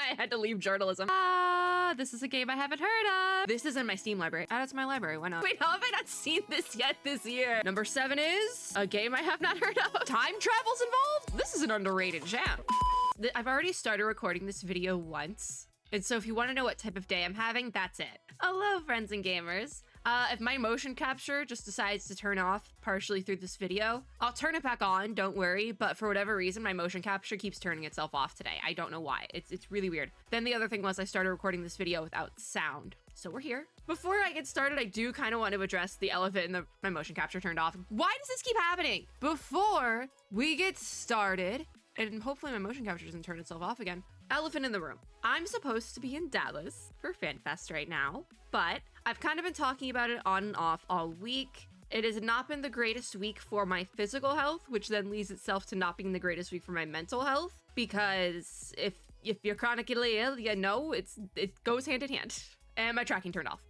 why I had to leave journalism. This is a game I haven't heard of. This is in my Steam library. Add it to my library, why not? Wait, how have I not seen this yet this year? Number 7 is a game I have not heard of. Time travel's involved? This is an underrated jam. I've already started recording this video once. And so if you want to know what type of day I'm having, that's it. Hello, friends and gamers. If my motion capture just decides to turn off partially through this video, I'll turn it back on, don't worry. But for whatever reason, my motion capture keeps turning itself off today. I don't know why. It's really weird. Then the other thing was I started recording this video without sound. So we're here. Before I get started, I do kind of want to address the elephant in my motion capture turned off. Why does this keep happening? Before we get started, and hopefully my motion capture doesn't turn itself off again. Elephant in the room. I'm supposed to be in Dallas for FanFest right now, but I've kind of been talking about it on and off all week. It has not been the greatest week for my physical health, which then leads itself to not being the greatest week for my mental health, because if you're chronically ill, you know, it goes hand in hand. And my tracking turned off.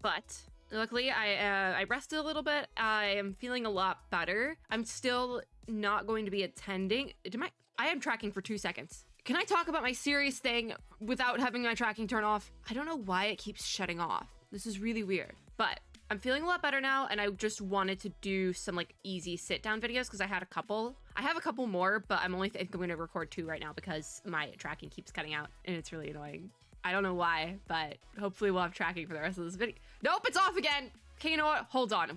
But luckily, I rested a little bit. I am feeling a lot better. I'm still not going to be attending. I am tracking for 2 seconds. Can I talk about my serious thing without having my tracking turn off? I don't know why it keeps shutting off. This is really weird, but I'm feeling a lot better now. And I just wanted to do some like easy sit down videos because I have a couple more, but I'm going to record 2 right now because my tracking keeps cutting out and it's really annoying. I don't know why, but hopefully we'll have tracking for the rest of this video. Nope, it's off again. Okay, you know what? Hold on.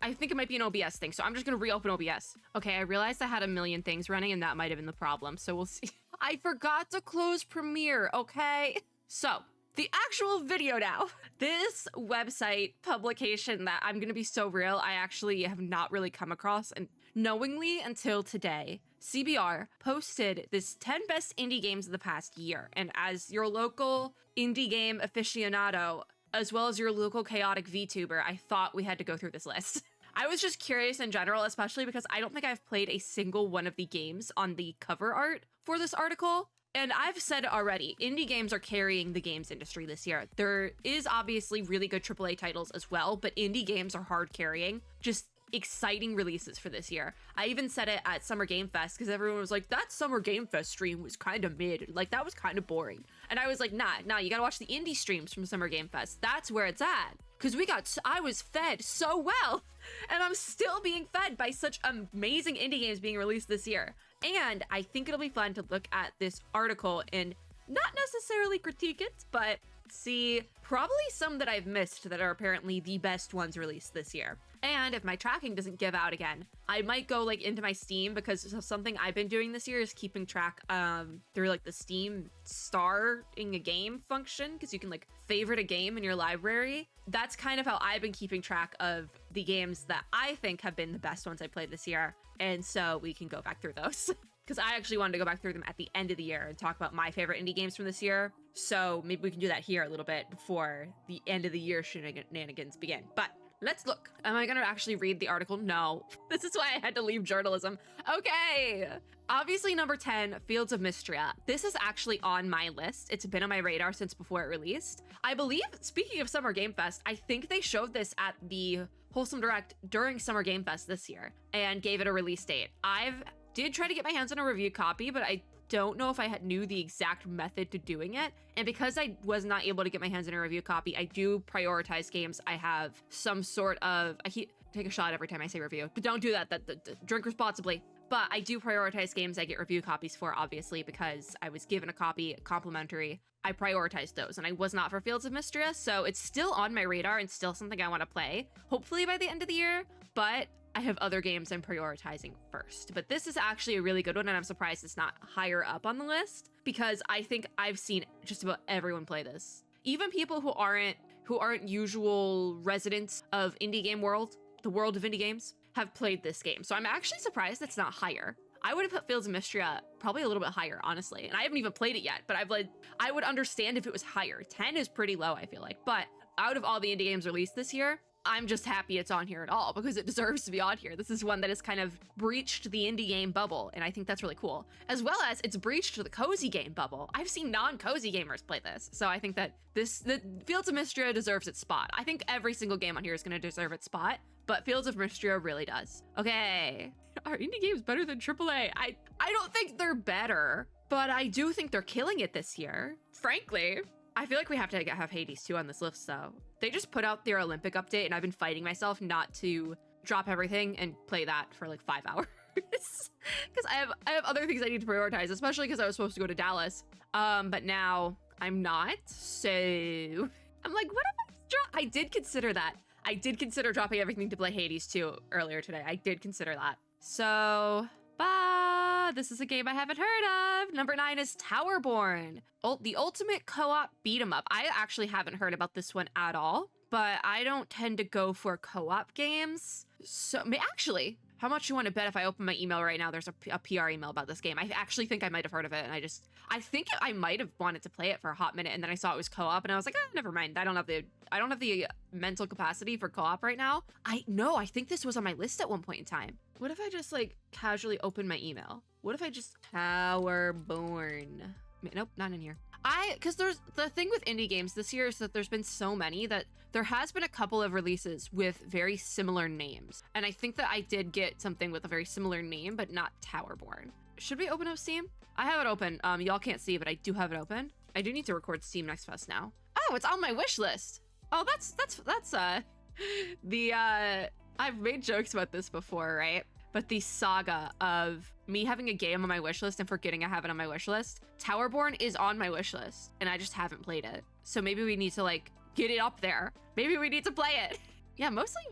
I think it might be an OBS thing, so I'm just gonna reopen OBS. Okay, I realized I had a million things running and that might have been the problem, so we'll see. I forgot to close Premiere, okay? So, the actual video now. This website publication that I'm gonna be so real, I actually have not really come across and knowingly until today. CBR posted this 10 best indie games of the past year, and as your local indie game aficionado, as well as your local chaotic VTuber, I thought we had to go through this list. I was just curious in general, especially because I don't think I've played a single one of the games on the cover art for this article. And I've said already, indie games are carrying the games industry this year. There is obviously really good AAA titles as well, but indie games are hard carrying. Just exciting releases for this year. I even said it at Summer Game Fest because everyone was like, that Summer Game Fest stream was kind of mid. Like, that was kind of boring. And I was like, nah, you gotta watch the indie streams from Summer Game Fest. That's where it's at. Because I was fed so well. And I'm still being fed by such amazing indie games being released this year. And I think it'll be fun to look at this article and not necessarily critique it, but see probably some that I've missed that are apparently the best ones released this year. And if my tracking doesn't give out again, I might go like into my Steam, because something I've been doing this year is keeping track through like the Steam starring a game function, because you can like favorite a game in your library. That's kind of how I've been keeping track of the games that I think have been the best ones I played this year. And so we can go back through those. Because I actually wanted to go back through them at the end of the year and talk about my favorite indie games from this year. So maybe we can do that here a little bit before the end of the year shenanigans begin. But let's look. Am I gonna actually read the article? No. This is why I had to leave journalism. Okay. Obviously, number 10, Fields of Mystria. This is actually on my list. It's been on my radar since before it released. I believe, speaking of Summer Game Fest, I think they showed this at the Wholesome Direct during Summer Game Fest this year and gave it a release date. Did try to get my hands on a review copy, but I don't know if I knew the exact method to doing it. And because I was not able to get my hands on a review copy, I do prioritize games I have some sort of, take a shot every time I say review, but don't do that, drink responsibly. But I do prioritize games I get review copies for, obviously, because I was given a copy complimentary. I prioritized those, and I was not for Fields of Mystria, so it's still on my radar and still something I want to play, hopefully by the end of the year, but I have other games I'm prioritizing first. But this is actually a really good one, and I'm surprised it's not higher up on the list, because I think I've seen just about everyone play this. Even people who aren't usual residents of indie game world, the world of indie games, have played this game. So I'm actually surprised it's not higher. I would have put Fields of Mystria probably a little bit higher, honestly. And I haven't even played it yet, but I would understand if it was higher. 10 is pretty low, I feel like. But out of all the indie games released this year, I'm just happy it's on here at all, because it deserves to be on here. This is one that has kind of breached the indie game bubble, and I think that's really cool. As well as it's breached the cozy game bubble. I've seen non-cozy gamers play this, so I think that the Fields of Mystria deserves its spot. I think every single game on here is going to deserve its spot, but Fields of Mystria really does. Okay, are indie games better than AAA? I don't think they're better, but I do think they're killing it this year. Frankly, I feel like we have to have Hades 2 on this list, though. They just put out their Olympic update, and I've been fighting myself not to drop everything and play that for like 5 hours. Because I have other things I need to prioritize, especially because I was supposed to go to Dallas. But now I'm not. So I'm like, what if I drop? I did consider that. I did consider dropping everything to play Hades 2 earlier today. I did consider that. So, this is a game I haven't heard of. Number 9 is Towerborn, the ultimate co-op beat 'em up. I actually haven't heard about this one at all, but I don't tend to go for co-op games. So, actually, how much you want to bet if I open my email right now, there's a PR email about this game. I actually think I might have heard of it, and I think I might have wanted to play it for a hot minute, and then I saw it was co-op, and I was like, never mind. I don't have the mental capacity for co-op right now. I think this was on my list at one point in time. What if I just like casually open my email? What if I just Towerborn? Nope, not in here. Because there's the thing with indie games this year is that there's been so many that there has been a couple of releases with very similar names. And I think that I did get something with a very similar name, but not Towerborn. Should we open up Steam? I have it open. Y'all can't see, but I do have it open. I do need to record Steam Next Fest now. Oh, it's on my wish list. Oh, that's I've made jokes about this before, right? But the saga of me having a game on my wish list and forgetting I have it on my wish list. Towerborn is on my wish list, and I just haven't played it. So maybe we need to like get it up there. Maybe we need to play it. Yeah, mostly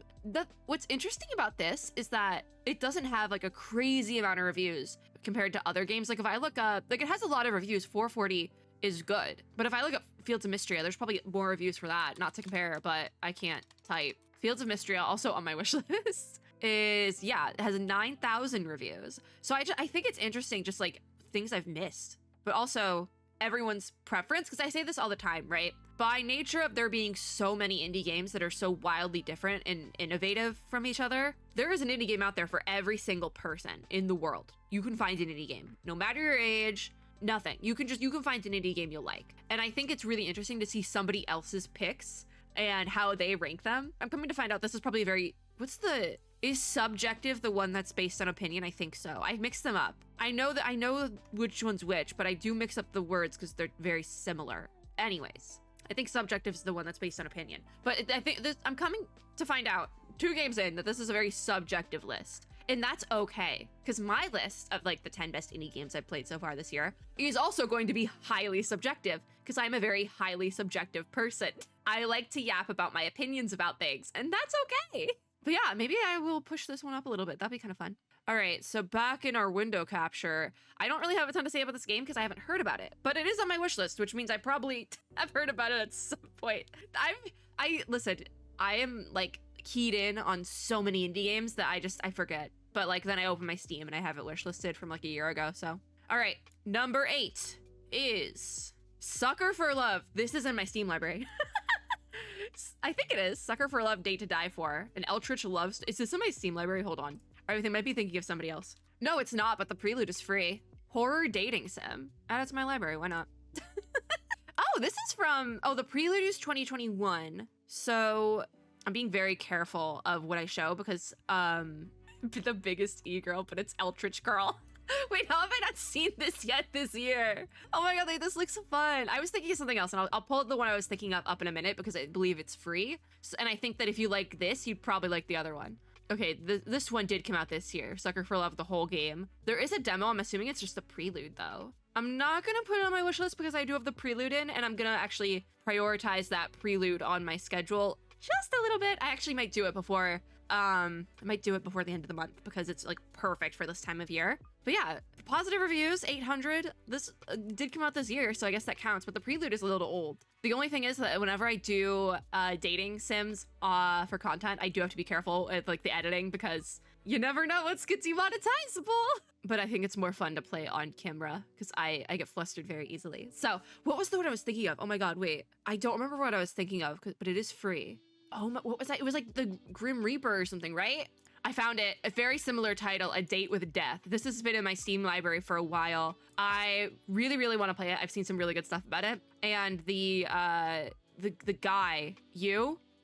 what's interesting about this is that it doesn't have like a crazy amount of reviews compared to other games. Like if I look up, like it has a lot of reviews, 440 is good. But if I look up Fields of Mystria, there's probably more reviews for that. Not to compare, but I can't type. Fields of Mystria, also on my wish list, it has 9,000 reviews. So I think it's interesting, just like things I've missed, but also everyone's preference. Because I say this all the time, right? By nature of there being so many indie games that are so wildly different and innovative from each other, there is an indie game out there for every single person in the world. You can find an indie game, no matter your age, nothing. You can find an indie game you'll like. And I think it's really interesting to see somebody else's picks and how they rank them. I'm coming to find out this is probably is subjective the one that's based on opinion? I think so. I mixed them up. I know which one's which, but I do mix up the words because they're very similar. Anyways, I think subjective is the one that's based on opinion. But I think I'm coming to find out 2 games in that this is a very subjective list. And that's okay, because my list of like the 10 best indie games I've played so far this year is also going to be highly subjective, because I'm a very highly subjective person. I like to yap about my opinions about things, and that's okay. But yeah, maybe I will push this one up a little bit. That'd be kind of fun. All right, so back in our window capture, I don't really have a ton to say about this game because I haven't heard about it, but it is on my wish list, which means I probably have heard about it at some point. Listen, I am like keyed in on so many indie games that I forget. But like then I open my Steam and I have it wish listed from like a year ago. So, all right, number 8 is Sucker for Love. This is in my Steam library. I think it is Sucker for Love, Date to Die For. An Eldritch Love. Is this in my Steam library? Hold on. I might be thinking of somebody else. No, it's not, but the prelude is free. Horror dating sim. Add it to my library. Why not? Oh, this is from, the prelude is 2021. So I'm being very careful of what I show because, the biggest e-girl, but it's Eldritch Girl. Wait, how have I not seen this yet this year? Oh my god, this looks fun. I was thinking of something else, and I'll pull the one I was thinking of up in a minute because I believe it's free. And I think that if you like this, you'd probably like the other one. Okay, this one did come out this year. Sucker for Love, the whole game. There is a demo. I'm assuming it's just the prelude, though. I'm not gonna put it on my wish list because I do have the prelude in, and I'm gonna actually prioritize that prelude on my schedule just a little bit. I actually might do it before I might do it before the end of the month because it's like perfect for this time of year. But yeah, positive reviews, 800. This did come out this year, so I guess that counts, but the prelude is a little old. The only thing is that whenever I do dating sims for content, I do have to be careful with like the editing because you never know what's gets demonetizable. But I think it's more fun to play on camera because I get flustered very easily. So what was the one I was thinking of? Oh my god, wait. I don't remember what I was thinking of, but it is free. Oh my, what was that? It was like the Grim Reaper or something, right? I found it, a very similar title, A Date with Death. This has been in my Steam library for a while. I really, really want to play it. I've seen some really good stuff about it. And the guy,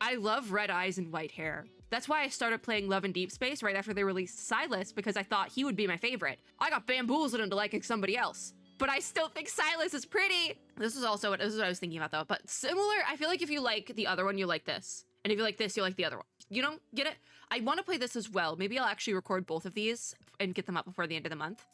I love red eyes and white hair. That's why I started playing Love in Deep Space right after they released Silas, because I thought he would be my favorite. I got bamboozled into liking somebody else. but I still think Silas is pretty. This is what I was thinking about though, but similar, I feel like if you like the other one, you like this. And if you like this, you like the other one. You don't get it? I want to play this as well. Maybe I'll actually record both of these and get them up before the end of the month.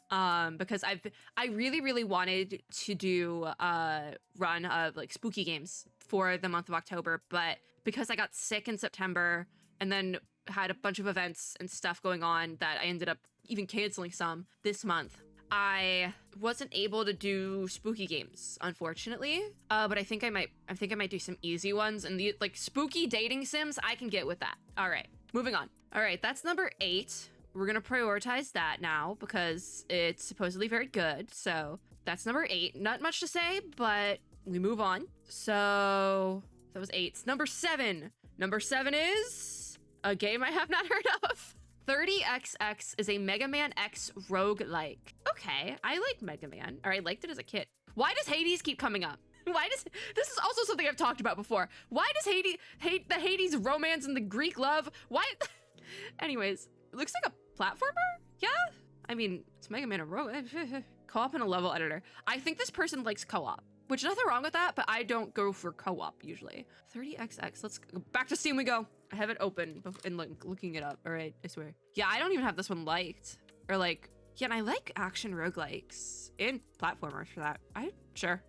Because I really, really wanted to do a run of like spooky games for the month of October, but because I got sick in September and then had a bunch of events and stuff going on that I ended up even canceling some this month, I wasn't able to do spooky games, unfortunately. But I think I might do some easy ones, and the like spooky dating sims, I can get with that. All right, moving on. All right, that's number 8. We're gonna prioritize that now because it's supposedly very good. So that's number 8. Not much to say, but we move on. So that was 8. Number 7. Number 7 is a game I have not heard of. 30XX is a Mega Man X roguelike. Okay, I like Mega Man, or I liked it as a kid. Why does Hades keep coming up? This is also something I've talked about before. Why does the Hades romance and the Greek love? Why? Anyways, it looks like a platformer? Yeah? I mean, it's Mega Man and rogue. Co-op and a level editor. I think this person likes co-op, which nothing wrong with that, but I don't go for co-op usually. 30XX, let's go back to Steam we go. I have it open and looking it up. All right, I swear. Yeah, I don't even have this one liked. Or like, yeah, and I like action roguelikes and platformers for that. Sure.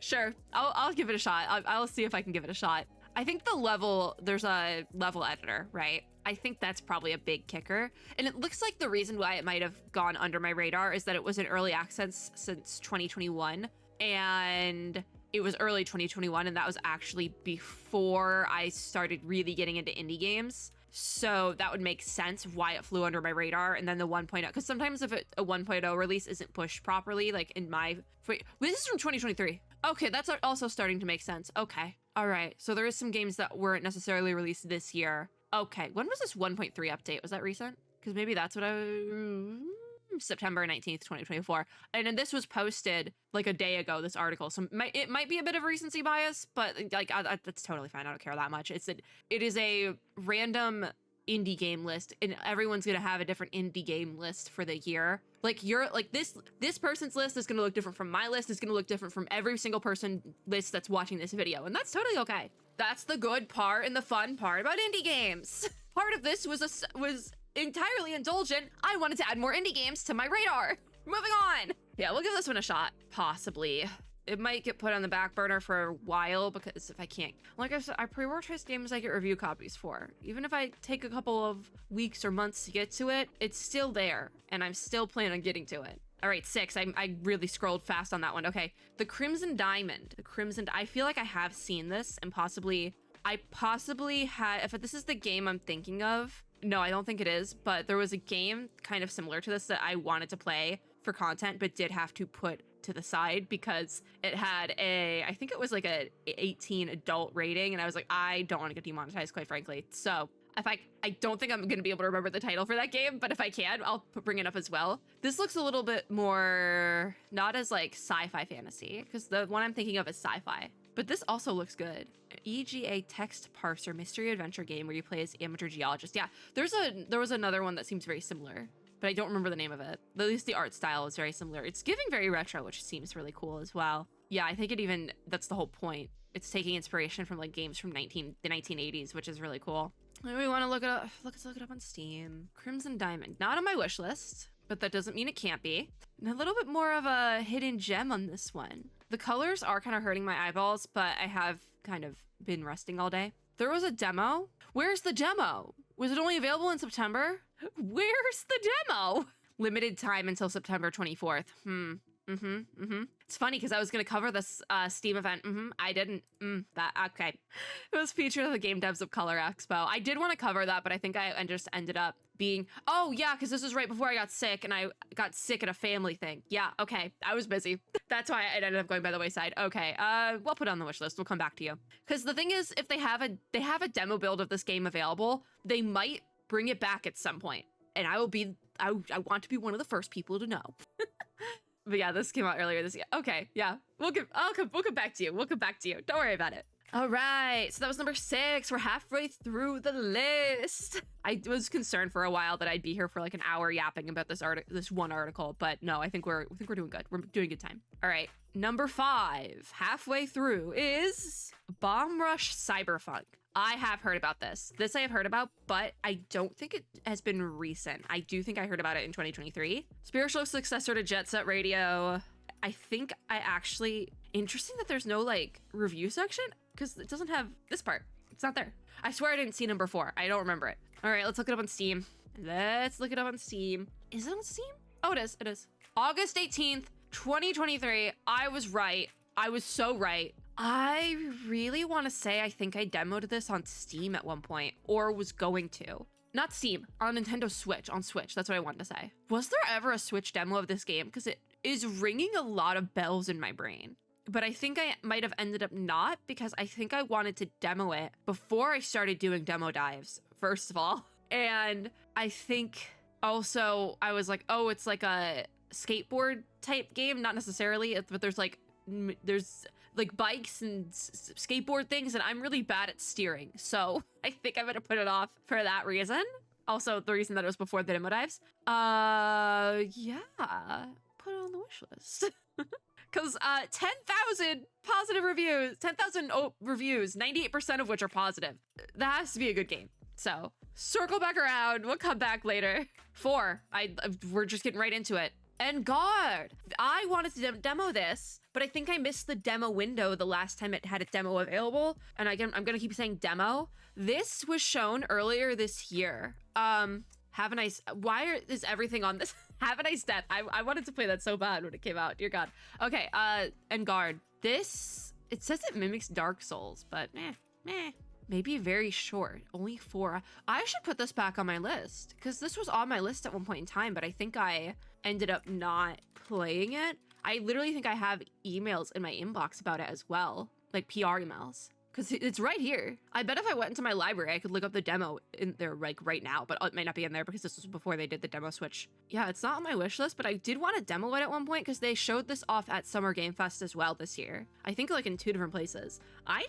Sure, I'll give it a shot. I'll see if I can give it a shot. I think there's a level editor, right? I think that's probably a big kicker. And it looks like the reason why it might have gone under my radar is that it was in early access since 2021. And it was early 2021, and that was actually before I started really getting into indie games. So that would make sense why it flew under my radar. And then the 1.0, because sometimes if a 1.0 release isn't pushed properly, like in my, wait, this is from 2023. Okay, that's also starting to make sense. Okay, all right. So there is some games that weren't necessarily released this year. Okay, when was this 1.3 update? Was that recent? Because maybe that's what September 19th, 2024. And then this was posted like a day ago, this article. So it might be a bit of recency bias, but like that's totally fine. I don't care that much. It is a random indie game list, and everyone's gonna have a different indie game list for the year. Like this person's list is gonna look different from my list. It's gonna look different from every single person list that's watching this video, and that's totally okay. That's the good part and the fun part about indie games. Part of this was entirely indulgent. I wanted to add more indie games to my radar. Moving on. Yeah, we'll give this one a shot. Possibly. It might get put on the back burner for a while because if I can't, like I said, I prioritize games I get review copies for. Even if I take a couple of weeks or months to get to it, it's still there and I'm still planning on getting to it. All right, 6. I really scrolled fast on that one. Okay, the Crimson Diamond. I feel like I have seen this and I possibly had, if this is the game I'm thinking of, no, I don't think it is, but there was a game kind of similar to this that I wanted to play for content, but did have to put to the side because it had I think it was like a 18 adult rating, and I was like, I don't want to get demonetized, quite frankly. So if I don't think I'm going to be able to remember the title for that game, but if I can, I'll bring it up as well. This looks a little bit more, not as like sci-fi fantasy, because the one I'm thinking of is sci-fi. But this also looks good. EGA text parser mystery adventure game where you play as amateur geologist. Yeah, there was another one that seems very similar, but I don't remember the name of it. At least the art style is very similar. It's giving very retro, which seems really cool as well. Yeah, I think that's the whole point. It's taking inspiration from like games from the 1980s, which is really cool. We want to look it up. Let's look it up on Steam. Crimson Diamond, not on my wish list, but that doesn't mean it can't be. And a little bit more of a hidden gem on this one. The colors are kind of hurting my eyeballs, but I have kind of been resting all day. There was a demo. Where's the demo? Was it only available in September? Where's the demo? Limited time until September 24th. It's funny because I was going to cover this Steam event. I didn't. Okay. It was featured at the Game Devs of Color Expo. I did want to cover that, but I think I just ended up being, oh yeah, because this was right before I got sick, and I got sick at a family thing. Yeah, okay. I was busy. That's why it ended up going by the wayside. Okay, we'll put it on the wish list. We'll come back to you. Because the thing is, if they have a demo build of this game available, they might bring it back at some point. And I want to be one of the first people to know. But yeah, this came out earlier this year. Okay, yeah, I'll come back to you. We'll come back to you. Don't worry about it. All right, so that was number 6. We're halfway through the list. I was concerned for a while that I'd be here for like an hour yapping about this one article, but no, I think we're doing good. We're doing good time. All right, number 5, halfway through, is Bomb Rush Cyberpunk. I have heard about this. This I have heard about, but I don't think it has been recent. I do think I heard about it in 2023. Spiritual successor to Jet Set Radio. I think I actually... Interesting that there's no like review section because it doesn't have this part. It's not there. I swear I didn't see number 4. I don't remember it. All right, let's look it up on Steam. Let's look it up on Steam. Is it on Steam? Oh, it is. It is. August 18th, 2023. I was right. I was so right. I really want to say I think I demoed this on Steam at one point or was going to. Not Steam, on Nintendo Switch, on Switch. That's what I wanted to say. Was there ever a Switch demo of this game? Because it is ringing a lot of bells in my brain. But I think I might have ended up not because I think I wanted to demo it before I started doing demo dives, first of all. And I think also I was like, oh, it's like a skateboard type game. Not necessarily, but there's like bikes and skateboard things, and I'm really bad at steering. So I think I'm gonna put it off for that reason. Also, the reason that it was before the demo dives. Yeah, put it on the wish list. Because 10,000 positive reviews, 10,000 reviews, 98% of which are positive. That has to be a good game. So circle back around. We'll come back later. 4, we're just getting right into it. And guard, I wanted to demo this, but I think I missed the demo window the last time it had a demo available. And again, I'm gonna keep saying demo. This was shown earlier this year. Have a nice, is everything on this? Have a nice death. I wanted to play that so bad when it came out, dear God. Okay, and guard. This, it says it mimics Dark Souls, but maybe very short, only 4. I should put this back on my list because this was on my list at one point in time, but I think I ended up not playing it. I literally think I have emails in my inbox about it as well, like PR emails. Because it's right here. I bet if I went into my library, I could look up the demo in there like right now, but it might not be in there because this was before they did the demo switch. Yeah, it's not on my wish list, but I did want to demo it at one point because they showed this off at Summer Game Fest as well this year. I think like in 2 different places. I'm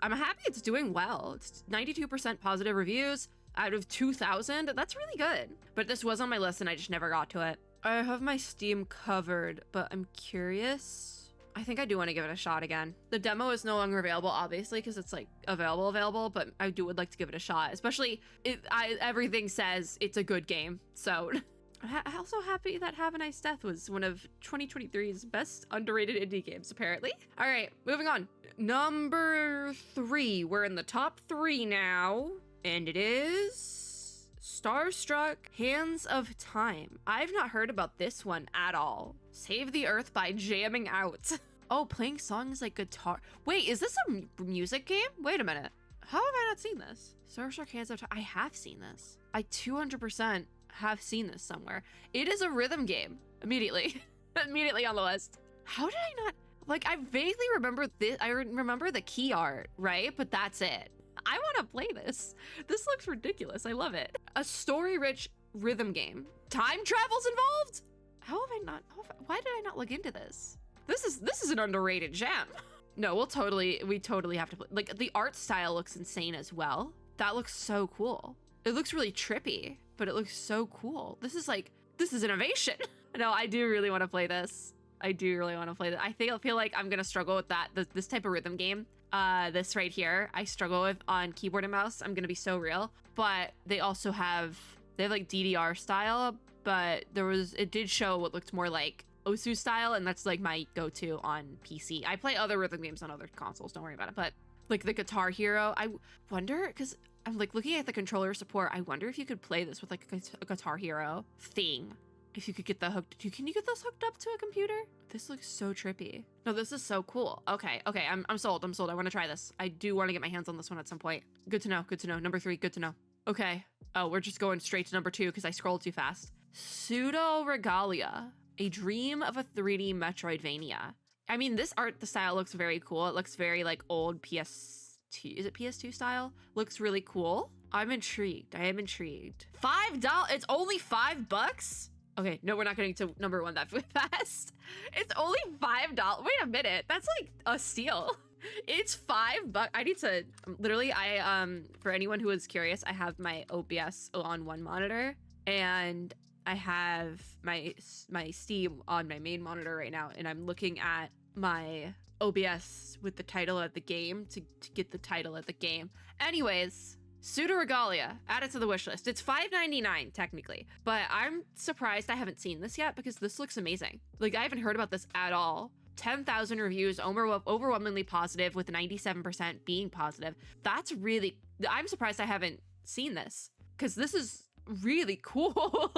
happy it's doing well. It's 92% positive reviews out of 2,000. That's really good. But this was on my list and I just never got to it. I have my Steam covered, but I'm curious. I think I do want to give it a shot again. The demo is no longer available, obviously, because it's like available, but I would like to give it a shot, especially everything says it's a good game. So I'm also happy that Have a Nice Death was one of 2023's best underrated indie games, apparently. All right, moving on. Number 3, we're in the top 3 now, and it is Starstruck Hands of Time. I've not heard about this one at all. Save the Earth by jamming out. Oh, playing songs like guitar. Wait, is this a music game? Wait a minute. How have I not seen this? Starstruck Hands of Time. I have seen this. I 200% have seen this somewhere. It is a rhythm game. Immediately. Immediately on the list. How did I not? Like, I vaguely remember this. I remember the key art, right? But that's it. I want to play this. This looks ridiculous. I love it. A story-rich rhythm game. Time travel's involved? Why did I not look into this? This is an underrated gem. No, we totally have to play. Like, the art style looks insane as well. That looks so cool. It looks really trippy, but it looks so cool. This is innovation. No, I do really want to play this. I feel like I'm gonna struggle with that. This type of rhythm game. This right here, I struggle with on keyboard and mouse. I'm gonna be so real. But they have like DDR style, but it did show what looked more like Osu style, and that's like my go-to on PC. I play other rhythm games on other consoles, don't worry about it. But like the Guitar Hero, I wonder, because I'm like looking at the controller support, I wonder if you could play this with like a Guitar Hero thing. If you could get can you get this hooked up to a computer? This looks so trippy. No, this is so cool. Okay, I'm sold. I want to try this. I do want to get my hands on this one at some point. Good to know. Number 3, good to know. Okay. Oh, we're just going straight to number 2 because I scrolled too fast. Pseudo Regalia, a dream of a 3D Metroidvania. I mean, this art, the style looks very cool. It looks very like old PS2. Is it PS2 style? Looks really cool. I'm intrigued. I am intrigued. $5. It's only $5? Okay, no, we're not getting to number 1 that fast. It's only $5. Wait a minute. That's like a steal. It's $5. I need to literally, for anyone who is curious, I have my OBS on one monitor and I have my Steam on my main monitor right now, and I'm looking at my OBS with the title of the game to get the title of the game. Anyways, Pseudo Regalia, add it to the wish list. It's $5.99 technically, but I'm surprised I haven't seen this yet because this looks amazing. Like, I haven't heard about this at all. 10,000 reviews, overwhelmingly positive, with 97% being positive. That's really, I'm surprised I haven't seen this because this is really cool.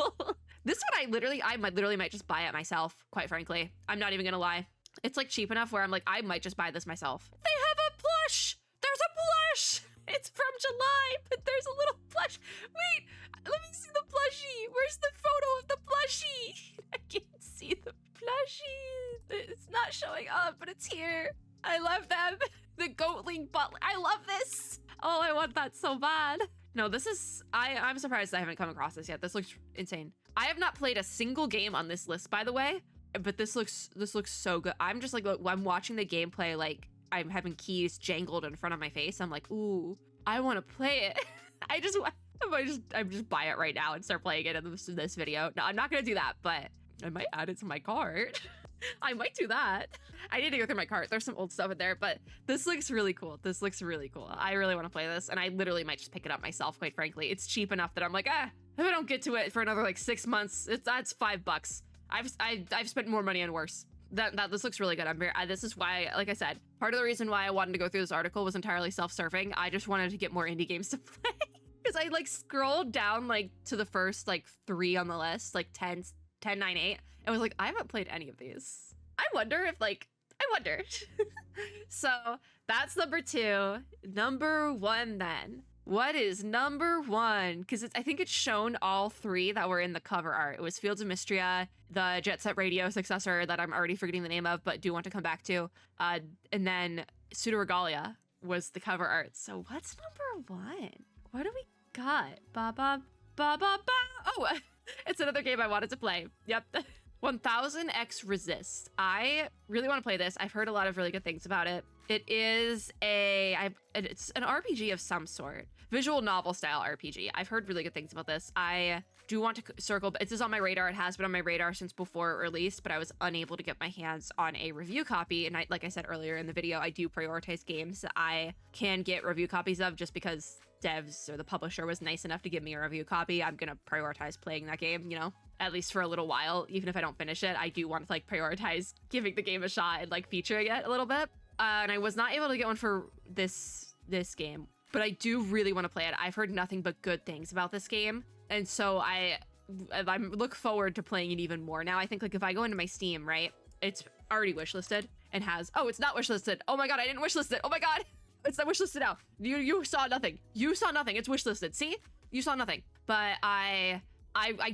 This one I literally might just buy it myself, quite frankly. I'm not even gonna lie. It's like cheap enough where I'm like, I might just buy this myself. They have a plush! There's a plush! It's from July, but there's a little plush. Wait, let me see the plushie. Where's the photo of the plushie? I can't see the plushie. It's not showing up, but it's here. I love them. The goatling butler. I love this. Oh, I want that so bad. No, this is, I'm surprised I haven't come across this yet. This looks insane. I have not played a single game on this list, by the way, but this looks so good. I'm just like, I'm watching the gameplay, like I'm having keys jangled in front of my face. I'm like, ooh, I want to play it. I just buy it right now and start playing it in this video. No, I'm not gonna do that, but I might add it to my cart. I might do that. I need to go through my cart. There's some old stuff in there, but this looks really cool. This looks really cool. I really want to play this, and I literally might just pick it up myself, quite frankly. It's cheap enough that I'm like, if I don't get to it for another like 6 months, that's $5. I've spent more money on worse. This looks really good. This is why, like I said, part of the reason why I wanted to go through this article was entirely self-serving. I just wanted to get more indie games to play. Because I like scrolled down like to the first like 3 on the list, like 10, 9, 8, and was like, I haven't played any of these. I wonder. So that's number 2. Number 1 then. What is number 1? Because I think it's shown all 3 that were in the cover art. It was Fields of Mystria, the Jet Set Radio successor that I'm already forgetting the name of, but do want to come back to. And then Pseudo Regalia was the cover art. So what's number 1? What do we got? Ba ba ba ba ba. Oh, it's another game I wanted to play. Yep. 1000X Resist. I really want to play this. I've heard a lot of really good things about it. It is it's an RPG of some sort. Visual novel style RPG. I've heard really good things about this. I do want to circle, but it's on my radar. It has been on my radar since before it released, but I was unable to get my hands on a review copy. And like I said earlier in the video, I do prioritize games that I can get review copies of just because devs or the publisher was nice enough to give me a review copy. I'm going to prioritize playing that game, you know, at least for a little while. Even if I don't finish it, I do want to like prioritize giving the game a shot and like featuring it a little bit. And I was not able to get one for this game, but I do really want to play it. I've heard nothing but good things about this game. And so I look forward to playing it even more. Now I think like if I go into my Steam, right, it's already wishlisted and has, oh, it's not wishlisted. Oh my God, I didn't wishlist it. Oh my God, it's not wishlisted now. You saw nothing. You saw nothing. It's wishlisted. See, you saw nothing. But I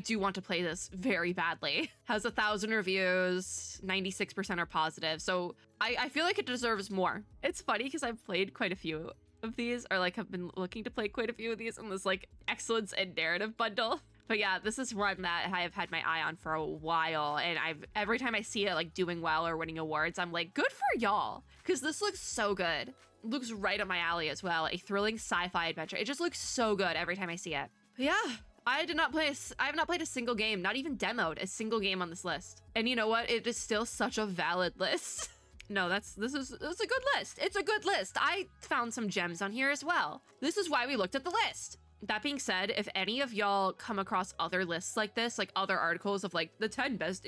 do want to play this very badly. Has 1,000 reviews, 96% are positive. So I feel like it deserves more. It's funny because I've played quite a few of these, or like have been looking to play quite a few of these in this like excellence and narrative bundle. But yeah, this is one that I have had my eye on for a while, and every time I see it like doing well or winning awards, I'm like, good for y'all, because this looks so good. It looks right up my alley as well. A thrilling sci-fi adventure. It just looks so good every time I see it. But yeah, I have not played a single game, not even demoed a single game on this list. And you know what? It is still such a valid list. No, it's a good list. It's a good list. I found some gems on here as well. This is why we looked at the list. That being said, if any of y'all come across other lists like this, like other articles of like the 10 best,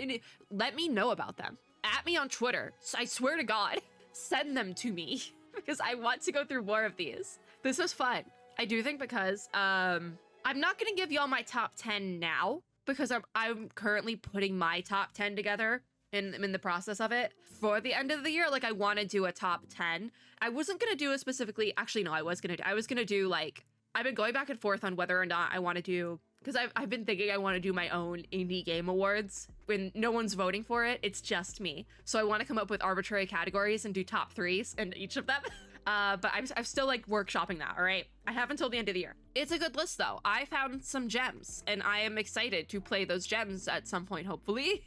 let me know about them. At me on Twitter. I swear to God, send them to me because I want to go through more of these. This was fun. I do think because I'm not gonna give y'all my top 10 now because I'm currently putting my top 10 together. In the process of it for the end of the year. Like I want to do a top 10. I wasn't gonna do it specifically. Actually, no, I was gonna do like, I've been going back and forth on whether or not I want to do, because I've been thinking I want to do my own indie game awards when no one's voting for it. It's just me. So I want to come up with arbitrary categories and do top 3s in each of them. But I'm still like workshopping that. All right. I have until the end of the year. It's a good list though. I found some gems and I am excited to play those gems at some point, hopefully.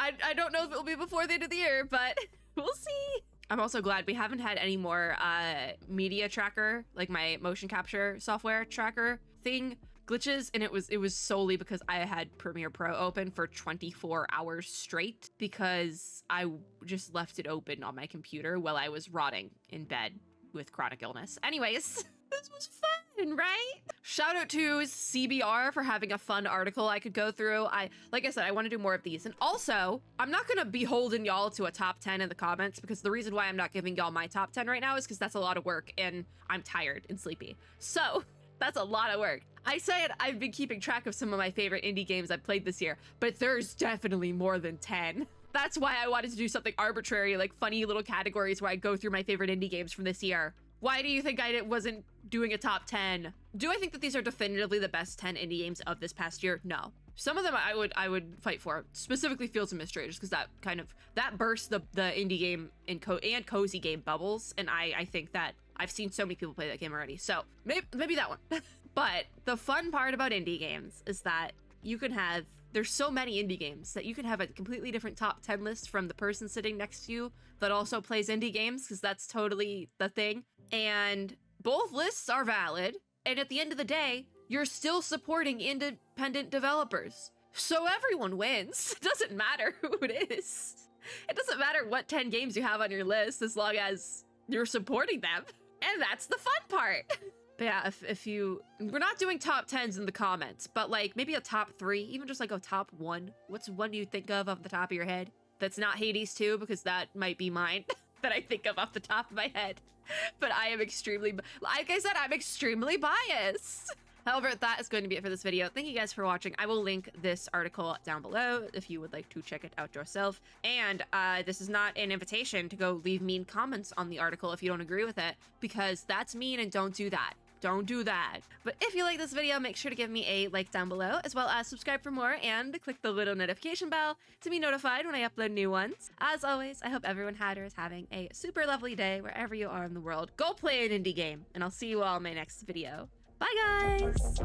I don't know if it'll be before the end of the year, but we'll see. I'm also glad we haven't had any more media tracker, like my motion capture software tracker thing, glitches, and it was solely because I had Premiere Pro open for 24 hours straight because I just left it open on my computer while I was rotting in bed with chronic illness. Anyways, this was fun, right? Shout out to CBR for having a fun article I could go through. Like I said, I want to do more of these. And also, I'm not gonna be holding y'all to a top 10 in the comments, because the reason why I'm not giving y'all my top 10 right now is because that's a lot of work and I'm tired and sleepy. So that's a lot of work. I said I've been keeping track of some of my favorite indie games I've played this year, but there's definitely more than 10. That's why I wanted to do something arbitrary, like funny little categories where I go through my favorite indie games from this year. Why do you think I wasn't doing a top 10? Do I think that these are definitively the best 10 indie games of this past year? No. Some of them I would fight for, specifically Fields of Mystery, just because that bursts the indie game and cozy game bubbles, and I think that I've seen so many people play that game already, so maybe that one. But the fun part about indie games is that there's so many indie games that you can have a completely different top 10 list from the person sitting next to you that also plays indie games, because that's totally the thing. And both lists are valid. And at the end of the day, you're still supporting independent developers. So everyone wins. It doesn't matter who it is. It doesn't matter what 10 games you have on your list as long as you're supporting them. And that's the fun part. But yeah, we're not doing top 10s in the comments, but like maybe a top 3, even just like a top 1. What's one you think of off the top of your head? That's not Hades 2, because that might be mine that I think of off the top of my head. But I am like I said, I'm extremely biased. However, that is going to be it for this video. Thank you guys for watching. I will link this article down below if you would like to check it out yourself. And this is not an invitation to go leave mean comments on the article if you don't agree with it, because that's mean and don't do that. Don't do that. But if you like this video, make sure to give me a like down below, as well as subscribe for more and click the little notification bell to be notified when I upload new ones. As always, I hope everyone had or is having a super lovely day wherever you are in the world. Go play an indie game, and I'll see you all in my next video. Bye, guys!